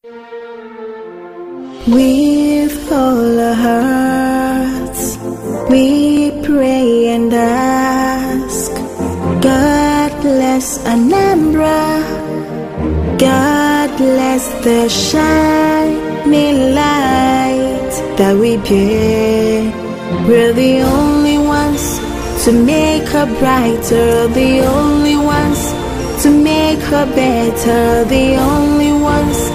With all our hearts, we pray and ask, God bless Anambra, God bless the shining light that we bear. We're the only ones to make her brighter, the only ones to make her better, the only ones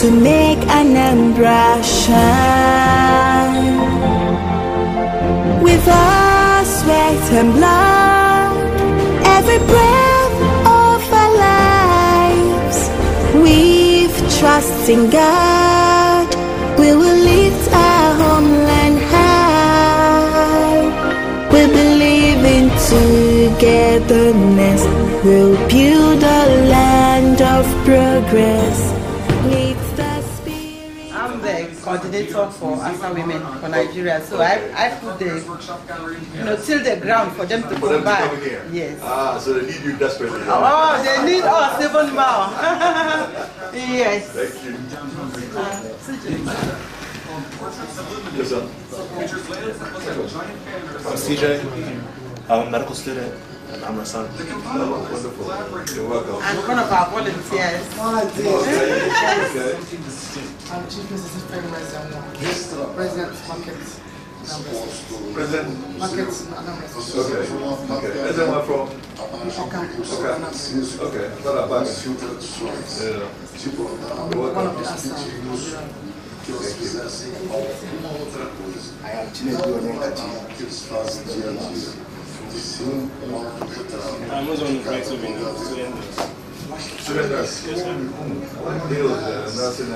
to make Anambra shine. With our sweat and blood, every breath of our lives, with trust in God, we will lift our homeland high. We believe in togetherness, we'll build a land of progress. I'm the coordinator for ASA Women for Nigeria, so I put the, till the ground for them to come back. Yes. Ah, so they need you desperately. Oh, they need us even more. Yes. Thank you. Yes, sir. I'm CJ. I'm a medical student. And I'm her son. Oh, wonderful. You're welcome. And one of our volunteers. Okay. I'm Chief Mrs. President Market. President Market. Okay. Okay. And then we're from Okeke. Okay. I thought about it. Yeah. You're welcome. I am Chinedu Onyenkachi. I'm also on the student Student nurse. Yes, sir. What deal is nursing?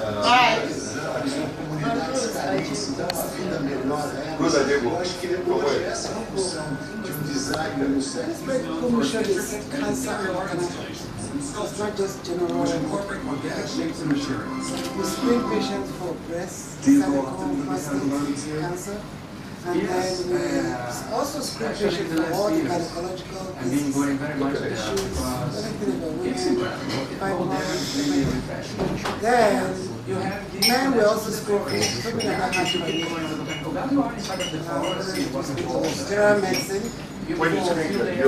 Who's that table? From where? This commission is cancer organization. It's not just general. We screen patients for breast, cervical, prostate cancer. And then we also screen patients for all the gynecological issues, everything about women, fibroids. Then we also screen for women that have general medicine. When you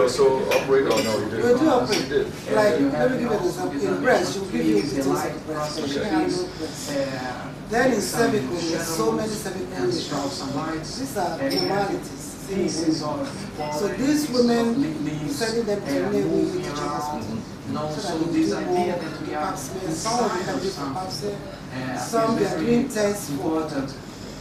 also operate or no? You did? We do operate. Like, let me give you an example. In breast, she'll give you details of breast, but she can't handle breast. Then in cervical, there's so many cervical issues. These are normalities. So these women, sending them to Umeh Teaching Hospital. So that they do more pap smear. Some of them have used for pap smear. Some they are doing tests for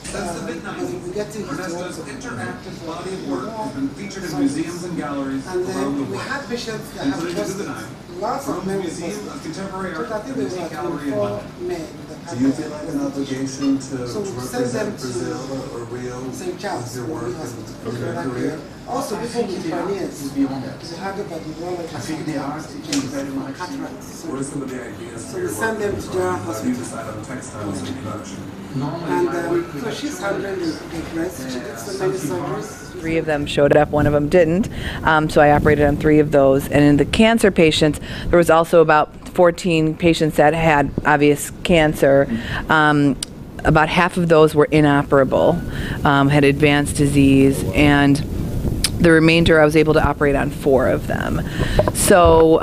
because we're getting interactive body of work has been featured in museums and galleries and around the then we world. have patients that have prostates. Lots of men with Museum of prostates. Contemporary I Art think there were like 24 men. Do you feel like an obligation to So we send them represent Brazil or Rio St. Charles, with your work and your career? Also, people with hernias, they have about neurology. I think they are teaching very much. Cataracts. What are some of the ideas So we send them to general How do you hospital. decide on textiles and production? And so she's handling the breast. She did so many surgeries. 3 of them showed up, 1 of them didn't. So I operated on 3 of those. And in the cancer patients, there was also about 14 patients that had obvious cancer. About half of those were inoperable, had advanced disease, and the remainder I was able to operate on 4 of them. So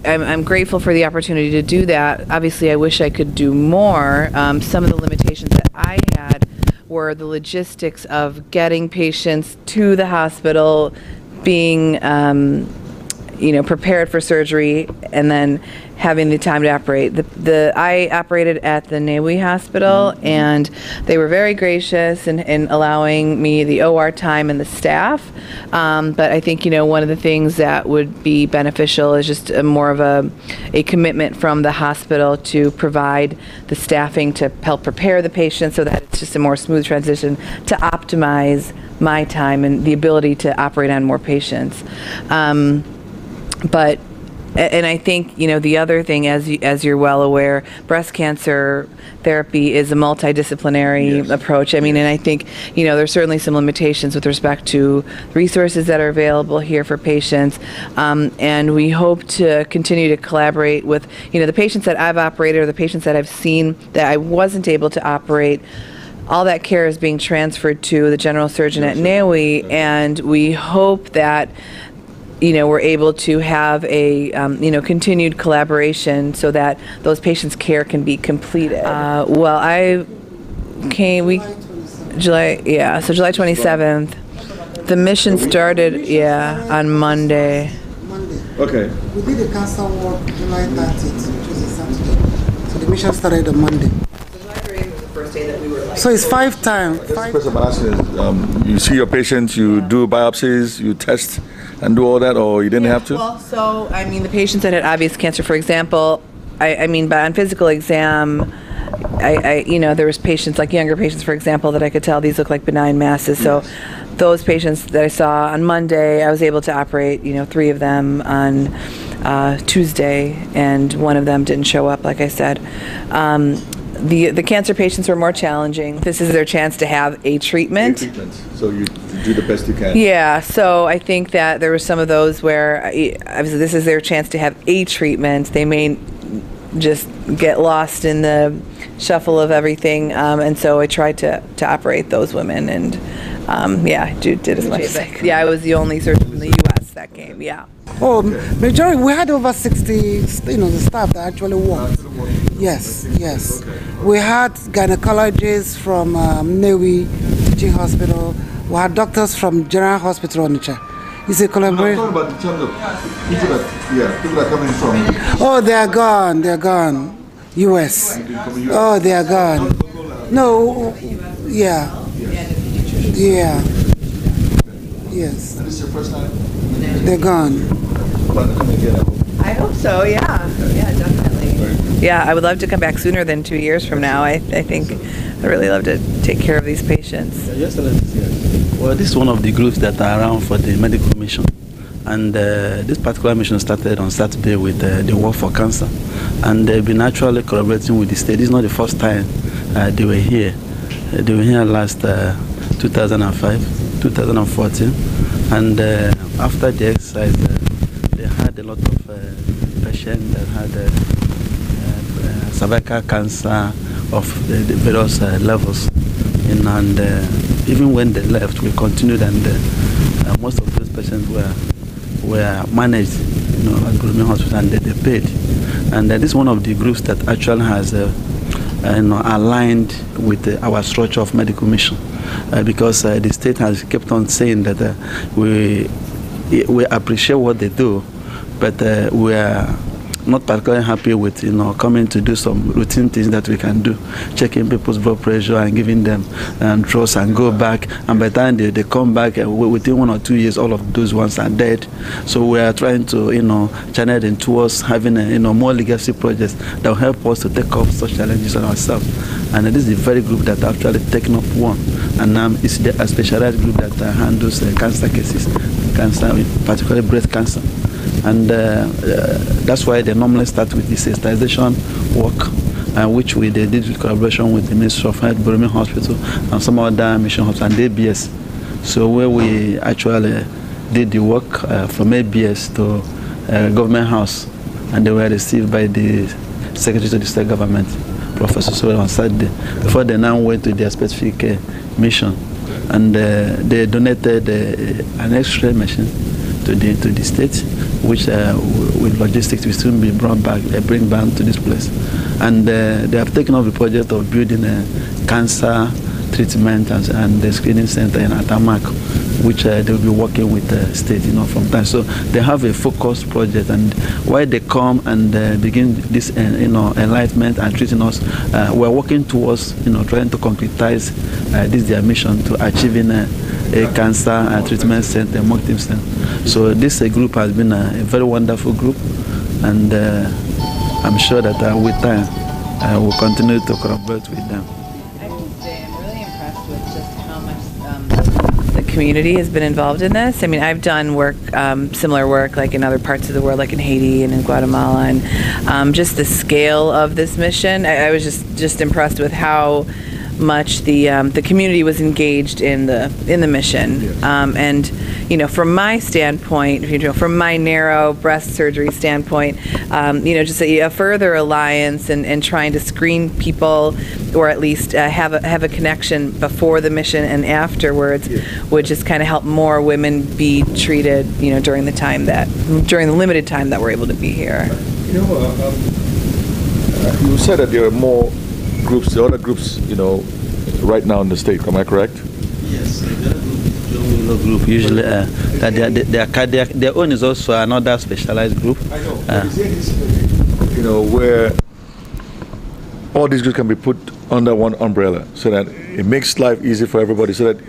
I'm grateful for the opportunity to do that. Obviously, I wish I could do more. Some of the limitations that I had were the logistics of getting patients to the hospital, being prepared for surgery, and then having the time to operate. I operated at the Newi Hospital, and they were very gracious in allowing me the OR time and the staff. But I think, one of the things that would be beneficial is just more of a commitment from the hospital to provide the staffing to help prepare the patient so that it's just a more smooth transition to optimize my time and the ability to operate on more patients. But And I think, the other thing, as you're well aware, breast cancer therapy is a multidisciplinary approach. I mean, and I think, there's certainly some limitations with respect to resources that are available here for patients. And we hope to continue to collaborate with, the patients that I've operated or the patients that I've seen that I wasn't able to operate. All that care is being transferred to the general surgeon at NAWI, and we hope that we're able to have a, continued collaboration so that those patients' care can be completed. July 27th. The mission started, on Monday. Okay. We did the cancer walk July 30th, which was a Saturday. So the mission started on Monday. So it's 5 times. The question I'm asking is, you see your patients, you do biopsies, you test and do all that, or you didn't have to? Well, so, the patients that had obvious cancer, for example, but on physical exam, there was patients, like younger patients, for example, that I could tell these look like benign masses. So those patients that I saw on Monday, I was able to operate, 3 of them on Tuesday, and 1 of them didn't show up, like I said. The cancer patients were more challenging. This is their chance to have a treatment. So you do the best you can. Yeah, so I think that there were some of those where obviously this is their chance to have a treatment. They may just get lost in the shuffle of everything, and so I tried to operate those women, and I did as much as I could. Yeah, I was the only surgeon in the U.S. that came. Yeah. Oh, majority, we had over 60, the staff that actually worked. Yes. Okay. We had gynecologists from NAWI Teaching Hospital. We had doctors from General Hospital Uche. It's a collaboration. I'm talking about in terms of people that are coming from. Oh, they are gone. U.S. Oh, they are gone. No, yeah. Yes. And this is your first time? They're gone. I hope so, yeah, definitely. Yeah, I would love to come back sooner than 2 years from now. I think I really love to take care of these patients. Yes. Well, this is one of the groups that are around for the medical mission. And this particular mission started on Saturday with the War for Cancer. And they've been actually collaborating with the state. This is not the first time they were here. They were here last 2005, 2014. And after the exercise, they had a lot of patients that had cervical cancer of the various levels. And even when they left, we continued, and most of those patients were managed, at Umeh Hospital, and they paid. And this is one of the groups that actually has aligned with our structure of medical mission, because the state has kept on saying that we appreciate what they do, but we are not particularly happy with coming to do some routine things that we can do, checking people's blood pressure and giving them drugs and go back, and by the time they come back within 1 or 2 years, all of those ones are dead. So we are trying to channel them towards having more legacy projects that will help us to take up such challenges on ourselves. And this is the very group that actually taken up one, and it's a specialized group that handles cancer cases, particularly breast cancer. And that's why they normally start with the sensitization work, which they did with collaboration with the Ministry of Health, Umeh Hospital, and some other mission hospitals, and ABS. So where we actually did the work from ABS to Government House, and they were received by the Secretary to the State Government, Professor Sowell, on Saturday, before they now went to their specific mission. And they donated an X-ray machine to the state, which with logistics will soon be bring back to this place. And they have taken up the project of building a cancer treatment and the screening center in Atamak, which they will be working with the state, from time. So they have a focused project, and while they come and begin this, enlightenment and treating us, we're working towards, trying to concretize this their mission to achieving a cancer treatment center, multi center. So this group has been a very wonderful group, and I'm sure that with time we'll continue to collaborate with them. I have to say, I'm really impressed with just how much the community has been involved in this. I mean, I've done work, similar work, like in other parts of the world, like in Haiti and in Guatemala, and just the scale of this mission. I was just impressed with how much the community was engaged in the mission. Yes. And you know, from my standpoint, you know, from my narrow breast surgery standpoint, you know, just a further alliance and trying to screen people, or at least have a connection before the mission and afterwards, would just kind of help more women be treated, you know, during the limited time that we're able to be here. You know, you said that there are more groups, the other groups, you know, right now in the state. Am I correct? Yes, the group usually that their own is also another specialized group. I know. Is there this, you know, where all these groups can be put under one umbrella, so that it makes life easy for everybody, so that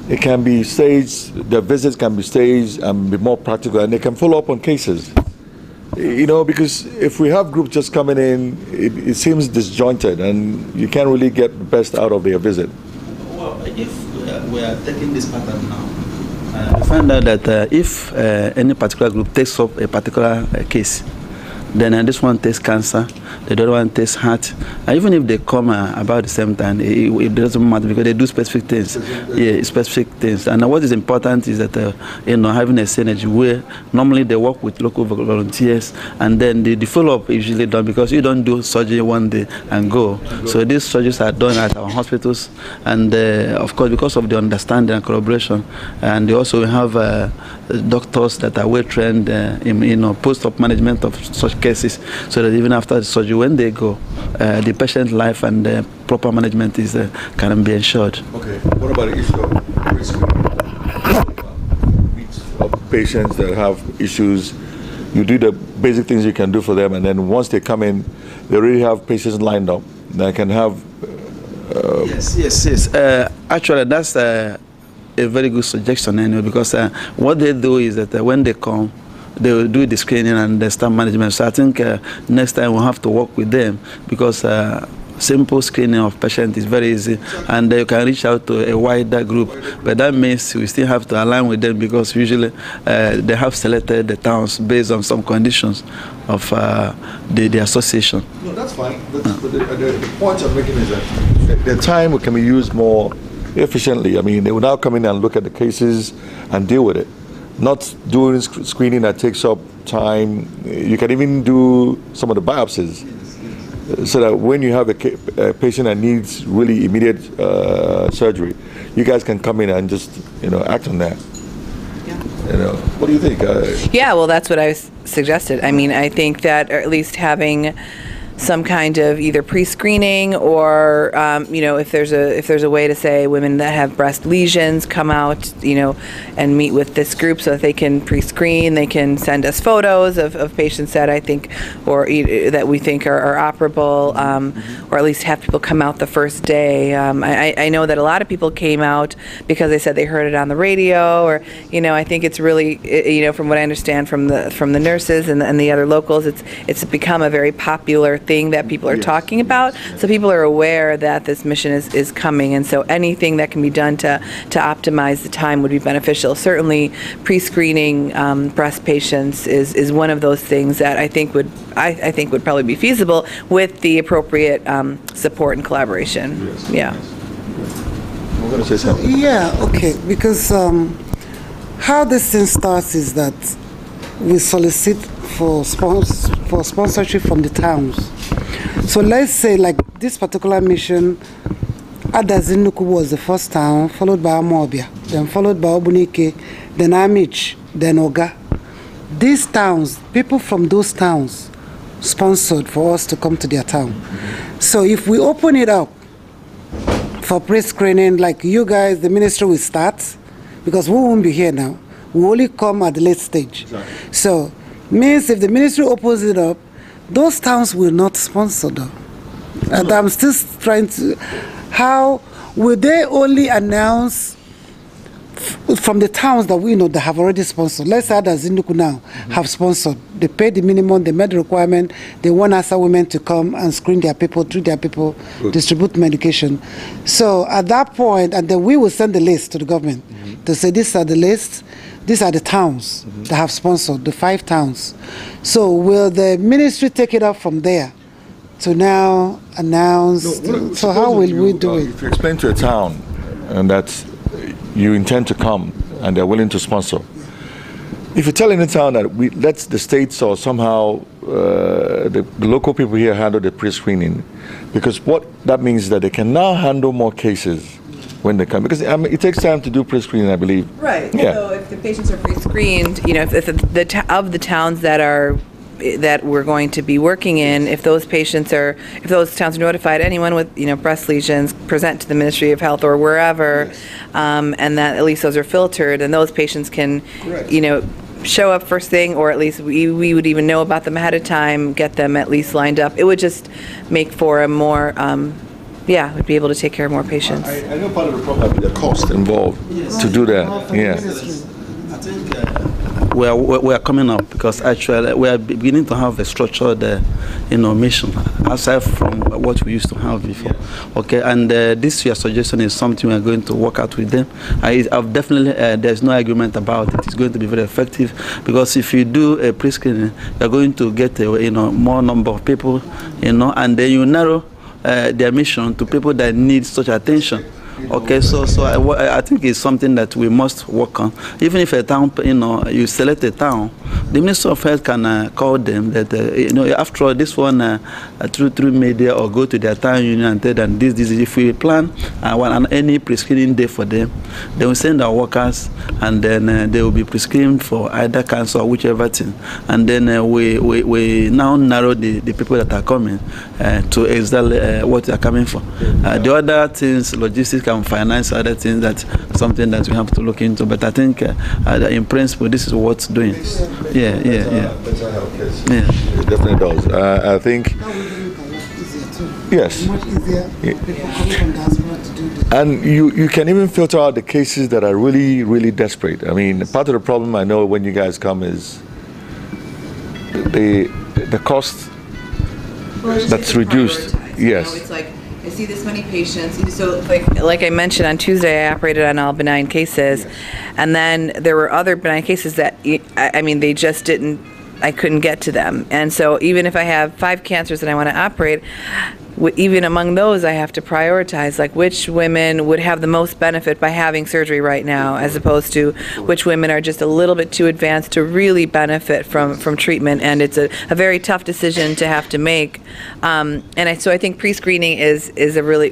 it can be staged, the visits can be staged and be more practical, and they can follow up on cases. You know, because if we have groups just coming in, it seems disjointed, and you can't really get the best out of their visit. Well, if we are taking this pattern now, we find out that if any particular group takes up a particular case, then this one takes cancer, the other one takes heart. Even if they come about the same time, it doesn't matter, because they do specific things. Yeah, specific things. And what is important is that you know, having a synergy where normally they work with local volunteers, and then the follow-up is usually done, because you don't do surgery one day and go. So these surgeries are done at our hospitals, and of course, because of the understanding and collaboration, and they also have doctors that are well trained in, you know, post-op management of such cases, so that even after the surgery, when they go, the patient's life and proper management is can be ensured. Okay. What about the issue of risk of patients that have issues? You do the basic things you can do for them, and then once they come in, they already have patients lined up that can have. Yes. Actually, that's a very good suggestion anyway, because what they do is that when they come, they will do the screening and the staff management. So I think next time we'll have to work with them, because simple screening of patients is very easy, and you can reach out to a wider group. But that means we still have to align with them, because usually they have selected the towns based on some conditions of the association. No, that's fine. But the point I'm making is that the time can be used more efficiently. I mean, they will now come in and look at the cases and deal with it. Not doing screening that takes up time. You can even do some of the biopsies, so that when you have a patient that needs really immediate surgery, you guys can come in and just, you know, act on that. Yeah. You know, what do you think? Yeah, well, that's what I suggested. I mean, I think that, or at least having some kind of either pre-screening, or you know, if there's a way to say women that have breast lesions come out, you know, and meet with this group so that they can pre-screen, they can send us photos of patients that I think, or that we think are operable, or at least have people come out the first day. I know that a lot of people came out because they said they heard it on the radio, or, you know, I think it's really, you know, from what I understand from the nurses and the other locals, it's become a very popular thing that people are talking about. So people are aware that this mission is coming, and so anything that can be done to optimize the time would be beneficial. Certainly pre-screening breast patients is one of those things that I think would probably be feasible with the appropriate support and collaboration. Yes. Yeah. We're going to say something. Yeah, okay, because how this thing starts is that we solicit for sponsorship from the towns. So let's say, like this particular mission, Adazinuku was the first town, followed by Amobia, then followed by Obunike, then Amich, then Oga. These towns, people from those towns sponsored for us to come to their town. So if we open it up for pre-screening, like you guys, the ministry will start, because we won't be here now. We only come at the late stage. Exactly. So means if the ministry opens it up, those towns will not sponsor them. And I'm still trying to, how will they only announce from the towns that we know that have already sponsored. Let's say that Zinduku now have sponsored. They paid the minimum, they made the requirement. They want ASA women to come and screen their people, treat their people, distribute medication. So at that point, and then we will send the list to the government to say these are the lists, these are the towns that have sponsored, the 5 towns. So will the ministry take it up from there to now announce? So how will we do it? If you explain to a town and that you intend to come and they're willing to sponsor, if you tell any town that we let the states or somehow the local people here handle the pre-screening, because what that means is that they can now handle more cases when they come, because it takes time to do pre-screening, I believe. Right. Yeah. So if the patients are pre-screened, you know, if the towns that we're going to be working in, if those towns are notified, anyone with, you know, breast lesions present to the Ministry of Health or wherever, and that at least those are filtered, and those patients can, you know, show up first thing, or at least we would even know about them ahead of time, get them at least lined up. It would just make for a more, we'd be able to take care of more patients. I know part of the problem is the cost involved to do that. Yeah. I think we are coming up, because actually we are beginning to have a structured, mission aside from what we used to have before. Okay, and this your suggestion is something we are going to work out with them. I've definitely there's no argument about it. It's going to be very effective, because if you do a pre-screening, you're going to get more number of people, and then you narrow their mission to people that need such attention. Okay, so I think it's something that we must work on. Even if a town, you select a town, the Minister of Health can call them that, after all, this one through media, or go to their town union and tell them this. If we plan any pre-screening day for them, they will send our workers, and then they will be prescribed for either cancer or whichever thing. And then we now narrow the people that are coming to exactly what they are coming for. The other things, logistics and finance, other things, that's something that we have to look into. But I think in principle, this is what's doing. Yeah. It definitely does. I think. Yes. Much easier for people coming from diaspora to do this. And you can even filter out the cases that are really, really desperate. I mean, part of the problem I know when you guys come is the cost that's reduced. Yes. It's like, I see this many patients. So like I mentioned, on Tuesday I operated on all benign cases, and then there were other benign cases that, I mean, they just I couldn't get to them. And so even if I have 5 cancers that I want to operate, even among those I have to prioritize, like which women would have the most benefit by having surgery right now, as opposed to which women are just a little bit too advanced to really benefit from treatment. And it's a very tough decision to have to make. So I think pre-screening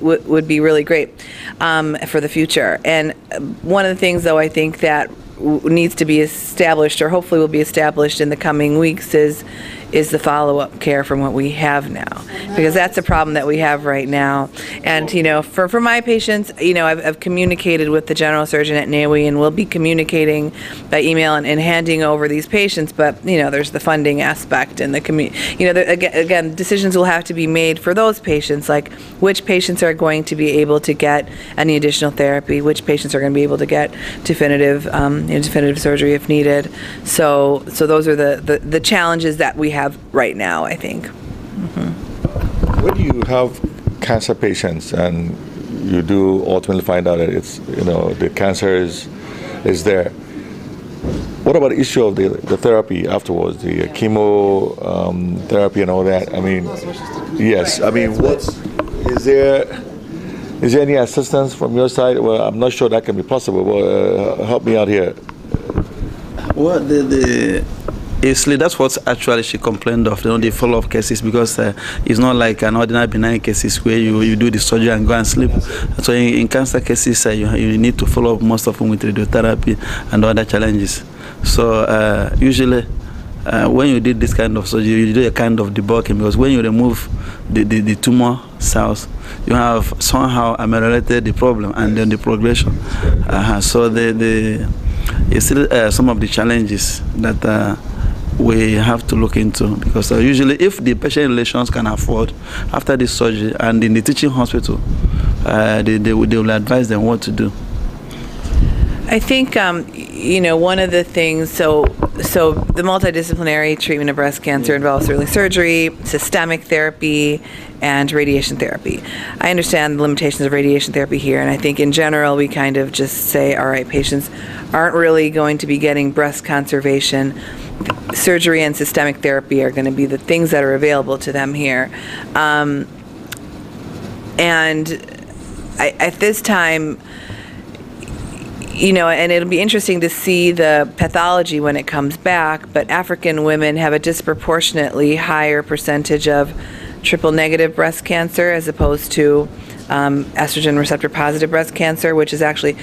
would be really great for the future. And one of the things, though, I think that needs to be established, or hopefully will be established in the coming weeks, is the follow-up care from what we have now, because that's a problem that we have right now. And for my patients, I've communicated with the general surgeon at NAWI, and we'll be communicating by email and handing over these patients. But there's the funding aspect and the again, decisions will have to be made for those patients, like which patients are going to be able to get any additional therapy, which patients are going to be able to get definitive surgery if needed. So those are the challenges that we have right now, I think. When you have cancer patients and you do ultimately find out that it's the cancer is there, what about the issue of the therapy afterwards, the chemo therapy and all that? I mean, yes. I mean, is there any assistance from your side? Well, I'm not sure that can be possible. Well, help me out here. Well, that's what actually she complained of, the follow-up cases, because it's not like an ordinary benign cases where you do the surgery and go and sleep. So in cancer cases, you need to follow up most of them with radiotherapy and other challenges. So usually, when you did this kind of surgery, you do a kind of debulking, because when you remove the tumor cells, you have somehow ameliorated the problem and then the progression. So it's still some of the challenges that we have to look into, because usually if the patient relations can afford after this surgery and in the teaching hospital, they will advise them what to do. I think, you know, one of the things, so the multidisciplinary treatment of breast cancer involves early surgery, systemic therapy, and radiation therapy. I understand the limitations of radiation therapy here, and I think in general we kind of just say, all right, patients aren't really going to be getting breast conservation. Surgery and systemic therapy are going to be the things that are available to them here. And at this time, you know, and it'll be interesting to see the pathology when it comes back, but African women have a disproportionately higher percentage of triple-negative breast cancer as opposed to estrogen receptor positive breast cancer, which is actually,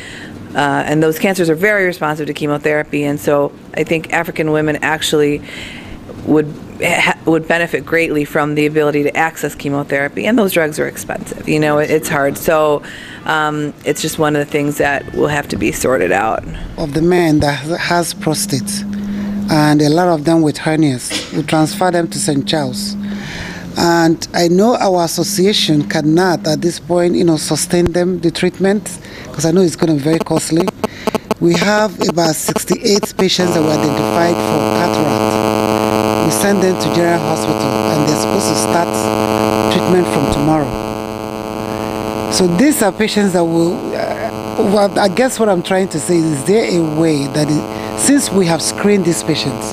and those cancers are very responsive to chemotherapy, and so I think African women actually would benefit greatly from the ability to access chemotherapy, and those drugs are expensive. You know, it's hard. So it's just one of the things that will have to be sorted out. Of the men that has prostate, and a lot of them with hernias, we transfer them to St. Charles. And I know our association cannot at this point, you know, sustain them, the treatment, because I know it's going to be very costly. We have about 68 patients that were identified for cataract. We send them to General Hospital, and they're supposed to start treatment from tomorrow. So these are patients that will, well, I guess what I'm trying to say is there a way that, since we have screened these patients,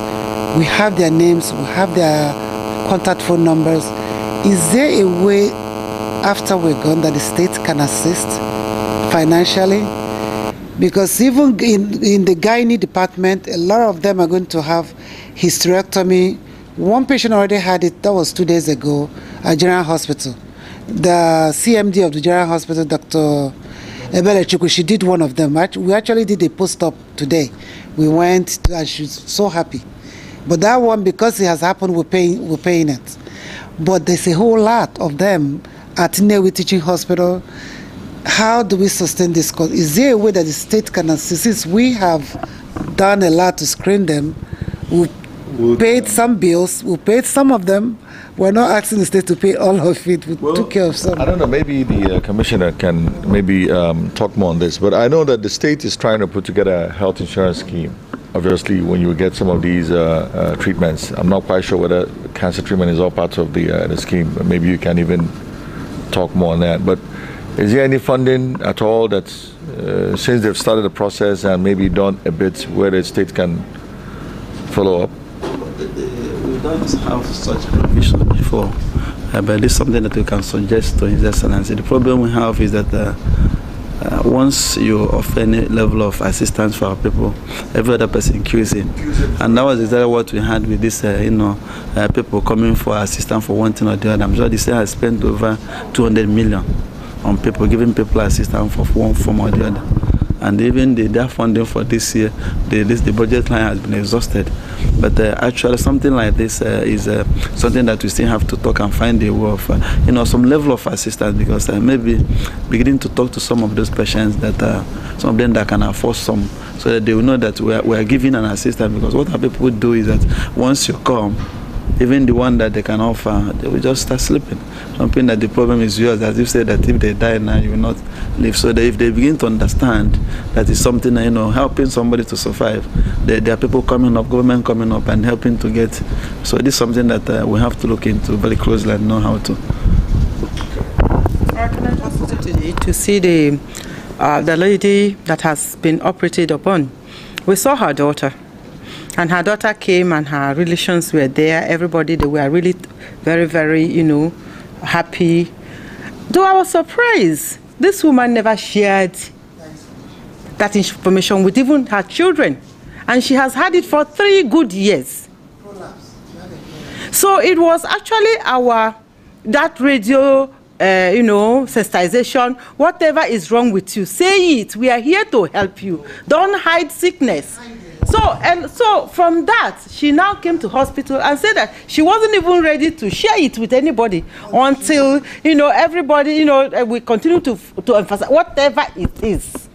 we have their names, we have their contact phone numbers, is there a way after we're gone that the state can assist financially? Because even in the gynae department, a lot of them are going to have hysterectomy. One patient already had it, that was 2 days ago, at General Hospital. The CMD of the General Hospital, Dr. Ebele Chukwu, she did one of them. We actually did a post-op today. We went, and she's so happy. But that one, because it has happened, we're paying it. But there's a whole lot of them at Newi Teaching Hospital. How do we sustain this cost? Is there a way that the state can assist? Since we have done a lot to screen them, we paid some bills, we paid some of them. We're not asking the state to pay all of it. We took care of some. I don't know, maybe the commissioner can maybe talk more on this, but I know that the state is trying to put together a health insurance scheme. Obviously, when you get some of these treatments, I'm not quite sure whether cancer treatment is all part of the scheme. Maybe you can even talk more on that. But is there any funding at all that's, since they've started the process and maybe done a bit, where the state can follow up? We don't have such provision before, but it's something that we can suggest to His Excellency. The problem we have is that once you offer any level of assistance for our people, every other person queues in. And that was exactly what we had with this, people coming for assistance for one thing or the other. I'm sure this year has spent over 200 million on people, giving people assistance for one form or the other. And even their funding for this year, the budget line has been exhausted. But actually something like this is something that we still have to talk and find a way of, some level of assistance, because maybe beginning to talk to some of those patients, that some of them that can afford some, so that they will know that we are giving an assistance. Because what our people do is that once you come, even the one that they can offer, they will just start sleeping. Something that the problem is yours, as you said, that if they die now, you will not live. So that if they begin to understand that it's something, helping somebody to survive, there are people coming up, government coming up and helping to get. So this is something that we have to look into very closely and know how to. To see the lady that has been operated upon. We saw her daughter. And her daughter came and her relations were there. Everybody, they were really very, very, happy. To our surprise, this woman never shared that information with even her children. And she has had it for 3 good years. So it was actually that radio, sensitization, whatever is wrong with you, say it. We are here to help you. Don't hide sickness. So from that, she now came to hospital and said that she wasn't even ready to share it with anybody until, everybody, we continue to emphasize whatever it is.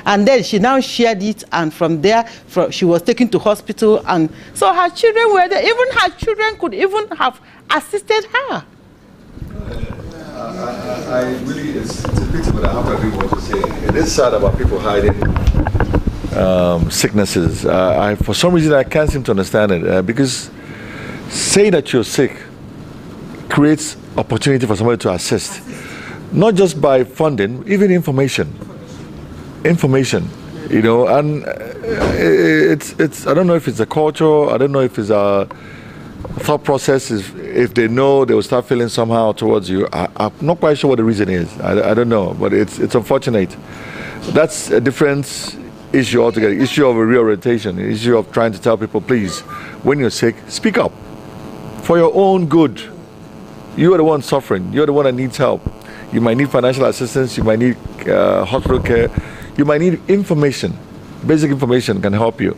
And then she now shared it, and from there, she was taken to hospital, and so her children were there. Even her children could even have assisted her. I really, it's a pity, but I have to agree with what you say. It is sad about people hiding sicknesses. For some reason, I can't seem to understand it because saying that you're sick creates opportunity for somebody to assist, not just by funding, even information, you know. And it's I don't know if it's a culture, I don't know if it's a thought process. If they know, they will start feeling somehow towards you. I'm not quite sure what the reason is. I don't know, but it's unfortunate. That's a different issue altogether. Issue of a reorientation, issue of trying to tell people, please, when you're sick, speak up for your own good. You are the one suffering. You're the one that needs help. You might need financial assistance. You might need hospital care. You might need information. Basic information can help you.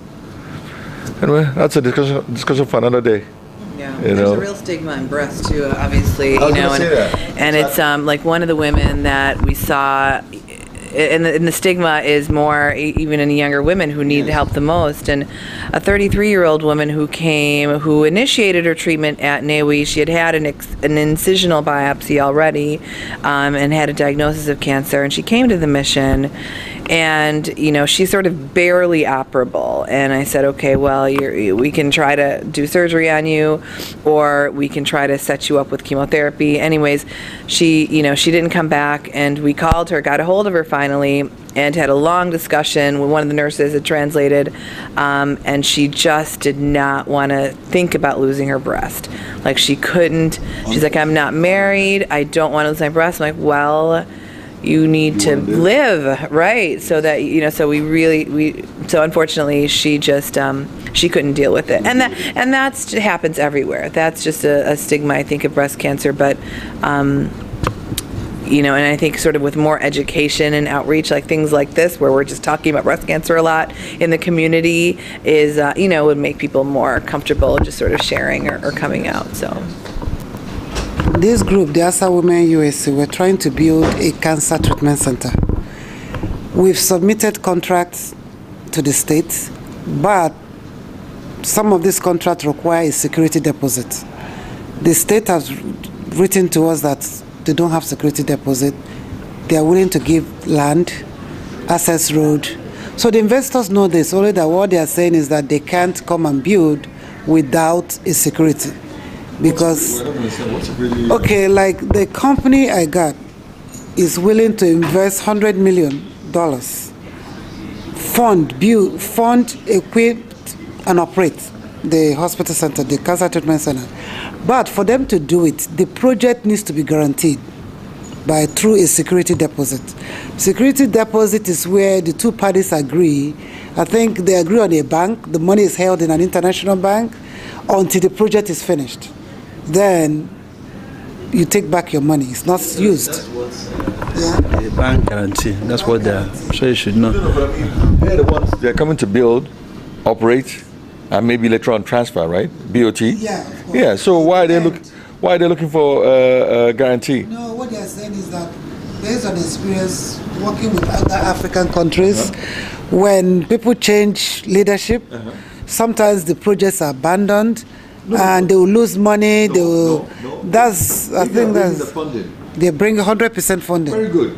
Anyway, that's a discussion for another day. Yeah, you there's know? a real stigma in breast too, obviously. You know, and it's like one of the women that we saw. And the stigma is more even in younger women who need help the most. And a 33-year-old woman who came, who initiated her treatment at NAWI, she had had an incisional biopsy already and had a diagnosis of cancer. And she came to the mission, and you know, she's sort of barely operable. And I said, okay, well, we can try to do surgery on you, or we can try to set you up with chemotherapy. Anyways, she didn't come back, and we called her, got a hold of her finally, and had a long discussion with one of the nurses that translated, and she just did not want to think about losing her breast. Like, she couldn't. She's like, I'm not married, I don't want to lose my breast. I'm like, well, you need to live, right? So that, you know, so so unfortunately she just she couldn't deal with it, and that happens everywhere. That's just a stigma, I think, of breast cancer. But you know, and I think sort of with more education and outreach, like things like this, where we're just talking about breast cancer a lot in the community, is you know, would make people more comfortable just sort of sharing or coming out. So this group, the ASA Women USA, we're trying to build a cancer treatment center. We've submitted contracts to the state, but some of these contracts require a security deposit. The state has written to us that they don't have security deposit. They are willing to give land, access road. So the investors know this, only that what they are saying is that they can't come and build without a security. Because, okay, like the company I got is willing to invest $100 million, fund, equip, and operate the hospital center, the cancer treatment center. But for them to do it, the project needs to be guaranteed through a security deposit. Security deposit is where the two parties agree. I think they agree on a bank. The money is held in an international bank until the project is finished. Then you take back your money. It's not used. A bank guarantee. That's what they're. I'm sure you should know. They're the ones. They're coming to build, operate, and maybe later on transfer, right? BOT. Yeah. Of course. Yeah. So why are they looking for a guarantee? No, what they are saying is that based on experience working with other African countries, when people change leadership, sometimes the projects are abandoned. And they will lose money. They will. That's. I think that's. The funding. They bring 100% funding. Very good.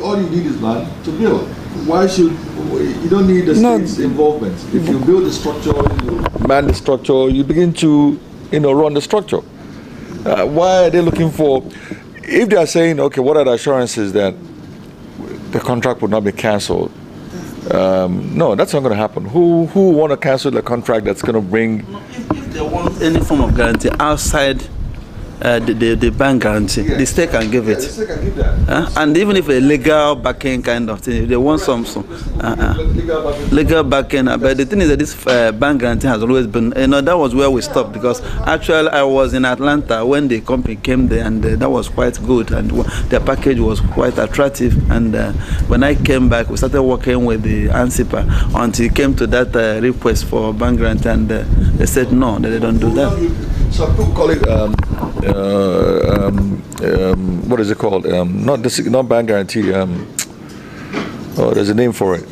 All you need is land to build. Why should you don't need the state's involvement? If you build the structure, you man the structure, you begin to run the structure. Why are they looking for? If they are saying, okay, what are the assurances that the contract would not be cancelled? No, that's not going to happen. Who want to cancel the contract that's going to bring? If they want any form of guarantee outside the bank guarantee, the state can give it. The state can give that. And even if a legal backing kind of thing, if they want some legal backing. But the thing is that this bank guarantee has always been, that was where we stopped, because actually I was in Atlanta when the company came there, and that was quite good, and their package was quite attractive. And when I came back, we started working with the ANSIPA until it came to that request for bank guarantee, and they said no, that they don't do that. Some people call it what is it called? Not bank guarantee. There's a name for it.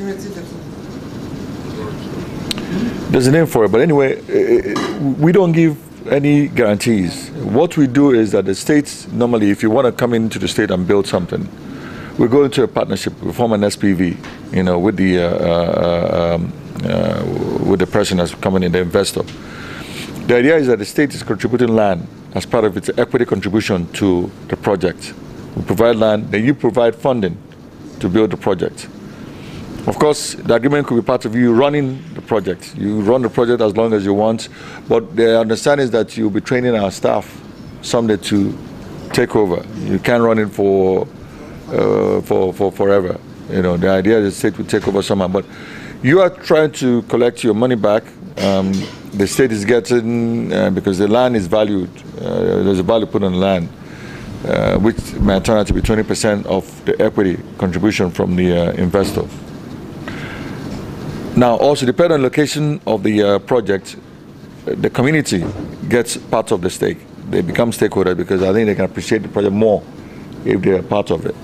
There's a name for it. But anyway, we don't give any guarantees. What we do is that the states normally, if you want to come into the state and build something, we go into a partnership. We form an SPV, you know, with the person that's coming in, the investor. The idea is that the state is contributing land as part of its equity contribution to the project. We provide land, then you provide funding to build the project. Of course, the agreement could be part of you running the project. You run the project as long as you want, but the understanding is that you'll be training our staff someday to take over. You can't run it for forever. You know, the idea is the state will take over somehow, but you are trying to collect your money back. The state is getting, because the land is valued, there's a value put on the land, which may turn out to be 20% of the equity contribution from the investor. Now, also depending on the location of the project, the community gets part of the stake. They become stakeholders because I think they can appreciate the project more if they're part of it.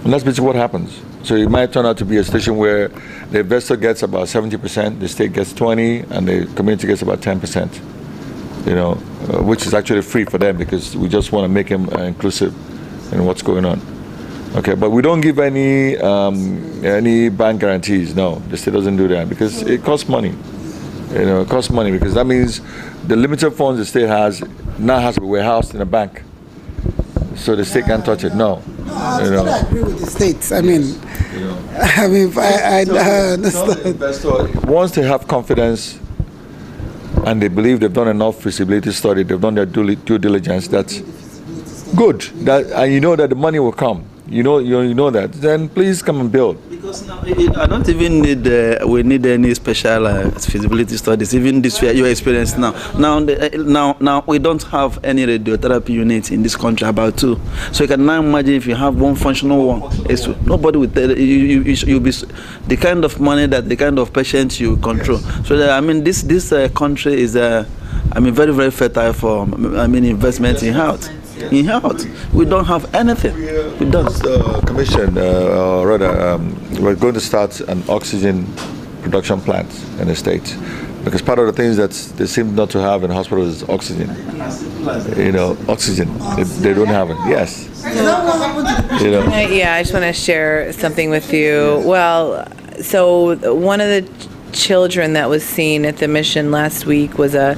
And that's basically what happens. So it might turn out to be a station where the investor gets about 70%, the state gets 20%, and the community gets about 10%. You know, which is actually free for them because we just want to make them inclusive in what's going on. Okay, but we don't give any bank guarantees. No, the state doesn't do that because it costs money. You know, it costs money because that means the limited funds the state has now has to be warehoused in a bank, so the state can't touch it. No, I agree with the states. I mean, I understand. Once they have confidence and they believe they've done enough feasibility study, they've done their due diligence, that's good. And you know that the money will come. You know that. Then please come and build. Because now I don't even need we need any special feasibility studies. Even this your experience now. Now we don't have any radiotherapy units in this country, about 2. So you can now imagine if you have one functional one. Nobody will tell you. You'll be the kind of money that the kind of patients you control. Yes. So I mean this country is very very fertile for investment in health. In health, we don't have anything. We don't. Commission, we're going to start an oxygen production plant in the state, because part of the things that they seem not to have in hospitals is oxygen. You know, oxygen. They don't have it. Yes. You know. Yeah, I just want to share something with you. Well, so one of the children that was seen at the mission last week was a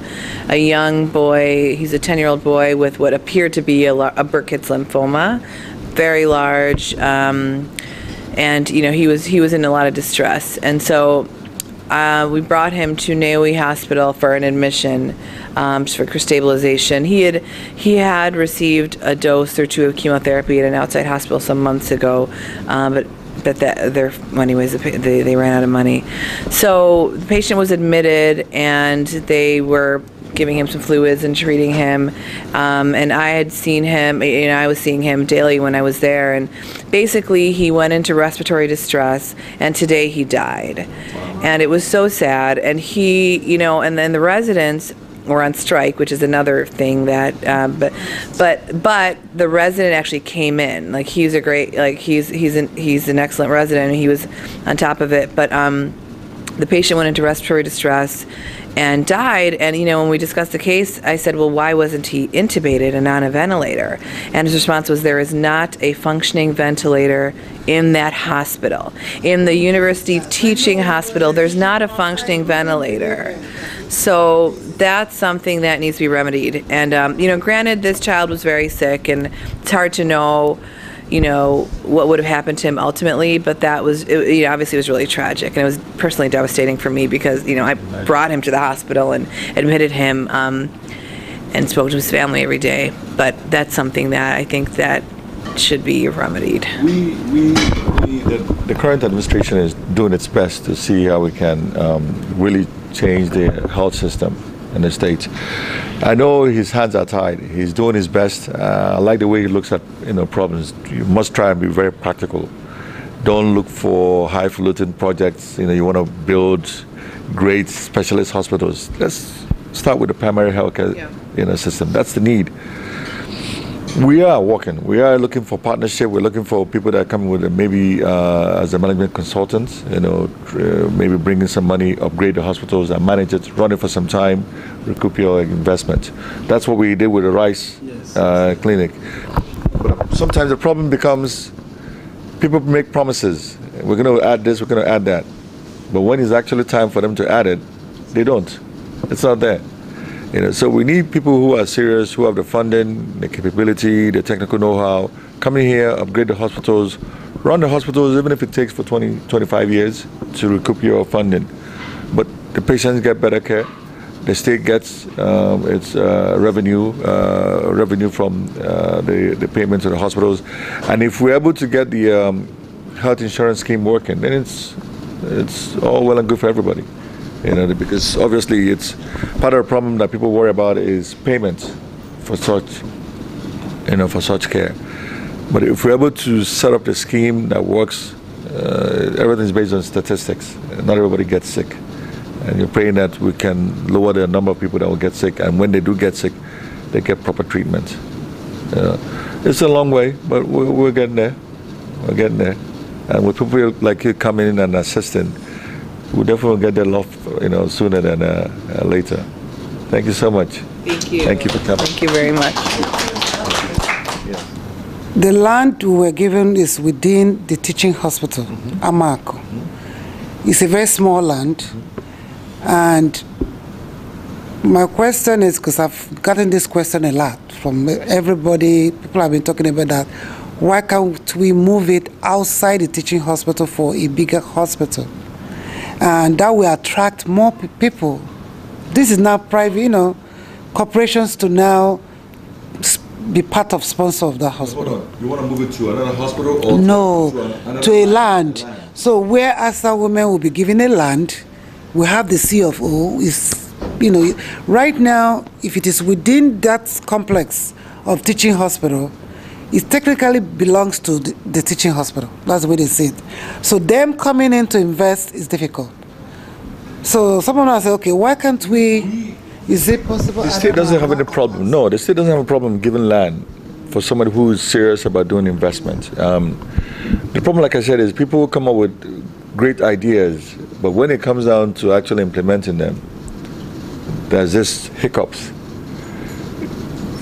young boy. He's a 10-year-old boy with what appeared to be a Burkitt's lymphoma, very large, and you know he was in a lot of distress, and so we brought him to Naomi Hospital for an admission, just for stabilization. He had received a dose or 2 of chemotherapy at an outside hospital some months ago, but they ran out of money. So the patient was admitted, and they were giving him some fluids and treating him. And I had seen him, you know, I was seeing him daily when I was there. And basically, he went into respiratory distress, and today he died. Wow. And it was so sad. And he, you know, and then the residents were on strike, which is another thing that, but the resident actually came in. Like he's a great, like he's an excellent resident, and he was on top of it. But the patient went into respiratory distress and died. And you know, when we discussed the case, I said, well, why wasn't he intubated and on a ventilator? And his response was, there is not a functioning ventilator in that hospital. In the university teaching hospital, there's not a functioning ventilator. So that's something that needs to be remedied. And you know, granted, this child was very sick, and it's hard to know, you know, what would have happened to him ultimately. But that was, you know, obviously, it was really tragic, and it was personally devastating for me because, you know, I brought him to the hospital and admitted him and spoke to his family every day. But that's something that I think that should be remedied. The current administration is doing its best to see how we can really change the health system in the state. I know his hands are tied. He's doing his best. I like the way he looks at, you know, problems. You must try and be very practical. Don't look for highfalutin projects. You know, you want to build great specialist hospitals. Let's start with the primary healthcare, you know, system. That's the need. We are working. We are looking for partnership. We're looking for people that are coming with maybe as a management consultants, you know, maybe bringing some money, upgrade the hospitals and manage it, run it for some time, recoup your investment. That's what we did with the Rice clinic. But sometimes the problem becomes people make promises. We're going to add this, we're going to add that. But when it's actually time for them to add it, they don't. It's not there. So we need people who are serious, who have the funding, the capability, the technical know-how, come in here, upgrade the hospitals, run the hospitals, even if it takes for 20, 25 years to recoup your funding. But the patients get better care. The state gets its revenue from the payments to the hospitals. And if we're able to get the health insurance scheme working, then it's all well and good for everybody. Because obviously it's part of the problem that people worry about is payments for such care. But if we're able to set up the scheme that works, everything's based on statistics. Not everybody gets sick. And you're praying that we can lower the number of people that will get sick, and when they do get sick, they get proper treatment. It's a long way, but we're getting there. We're getting there. And with people like you coming in and assisting, we'll definitely get there sooner than later. Thank you so much. Thank you. Thank you for coming. Thank you very much. The land we were given is within the teaching hospital, Amako. It's a very small land. And my question is, because I've gotten this question a lot from everybody, people have been talking about that, why can't we move it outside the teaching hospital for a bigger hospital? And that will attract more people. This is now private, corporations to now be part of sponsor of that hospital. Hold on. You want to move it to another hospital? Or no, to a land. So where ASA women will be given a land, we have the CFO. Right now, if it is within that complex of teaching hospital, it technically belongs to the teaching hospital. That's the way they say it. So them coming in to invest is difficult. So someone will say, okay, why can't we, is it possible? The state doesn't have any problem. No, the state doesn't have a problem giving land for somebody who is serious about doing investment. The problem, like I said, is people will come up with great ideas, but when it comes down to actually implementing them, there's this hiccups.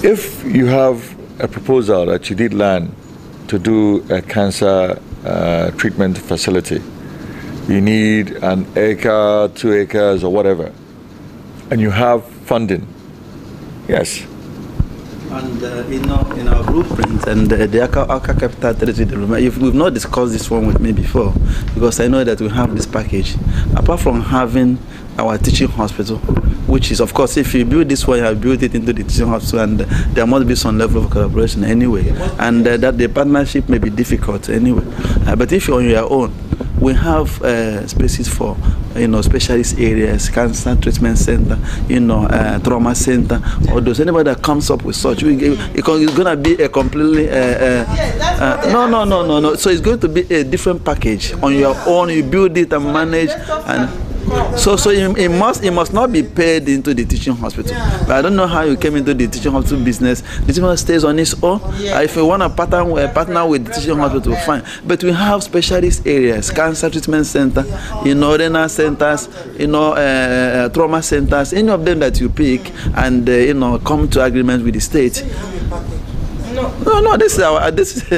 If you have a proposal that you need land to do a cancer treatment facility, you need an acre, 2 acres, or whatever, and you have funding, yes. And in our blueprint and the Aka Capital Territory, we've not discussed this one with me before, because I know that we have this package. Apart from having our teaching hospital, which is, of course, if you build this one, you have built it into the teaching hospital, and there must be some level of collaboration anyway, and that the partnership may be difficult anyway. But if you're on your own, we have spaces for specialist areas, cancer treatment center, trauma center, or those. Anybody that comes up with such, it's going to be a completely no. So it's going to be a different package on your own. You build it and manage, and so it must not be paid into the teaching hospital. But I don't know how you came into the teaching hospital business. The teaching hospital stays on its own. If you want to partner with the teaching hospital, fine. But we have specialist areas, cancer treatment center, renal centers, trauma centers, any of them that you pick, and come to agreement with the state. No, this is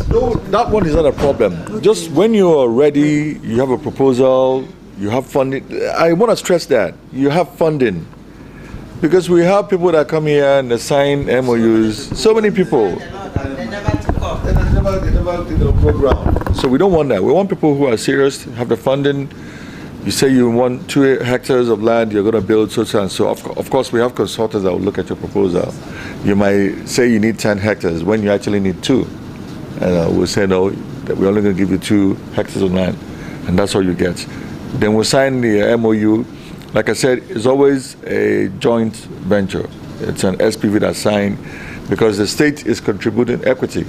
no, that one is not a problem. Just when you are ready, you have a proposal, you have funding. I want to stress that you have funding, because we have people that come here and they sign MOUs. So many people. They never did the program. So we don't want that. We want people who are serious, have the funding. You say you want 2 hectares of land, you're going to build so and so. Of course, we have consultants that will look at your proposal. You might say you need 10 hectares when you actually need 2. And we'll say, no, that we're only going to give you 2 hectares of land, and that's all you get. Then we'll sign the MOU. Like I said, it's always a joint venture. It's an SPV that's signed, because the state is contributing equity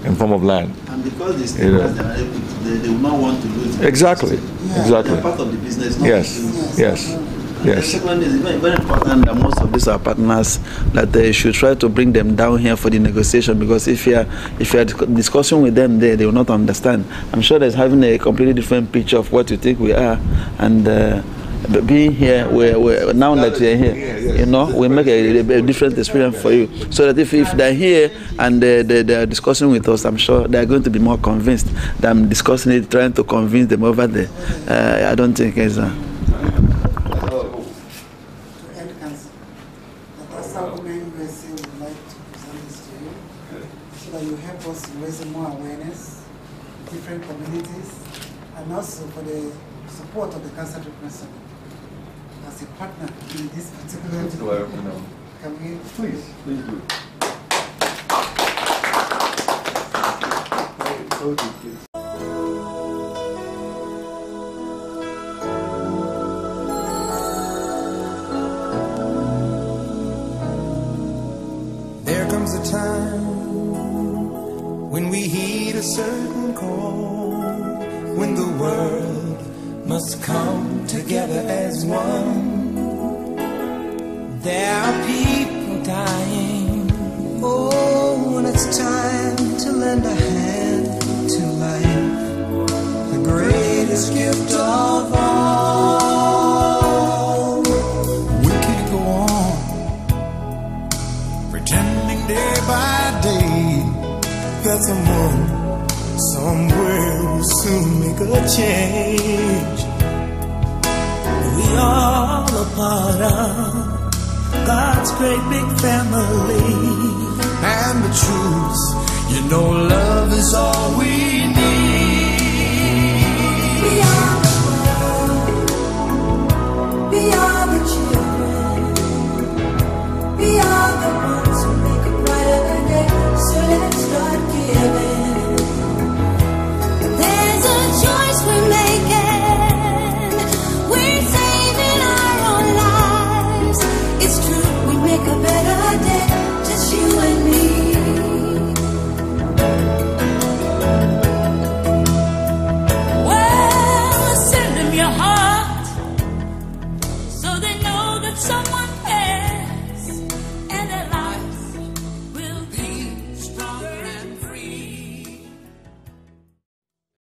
in form of land. And because the state has their equity, they will not want to lose it. Exactly. Exactly. They're part of the business. Yes. The second is very important that most of these are partners, that they should try to bring them down here for the negotiation, because if you are discussing with them there, they will not understand. I'm sure there's having a completely different picture of what you think we are, and being here, now that you're here, you know, we make a different experience for you. So that if they're here and they're discussing with us, I'm sure they're going to be more convinced than discussing it, trying to convince them over there. I don't think it's to end cancer. The ASA Women USA would like to present this to you so that you help us raise more awareness in different communities and also for the support of the Cancer Treatment Center as a partner in this particular. Can we please do. There comes a time when we heed a certain call, when the world must come together as one. There are people dying. Oh, and it's time to lend a hand to life, the greatest gift of all. We can't go on pretending day by day that someone somewhere will soon make a change. We all a part of God's great big family, and the truth, you know, love is all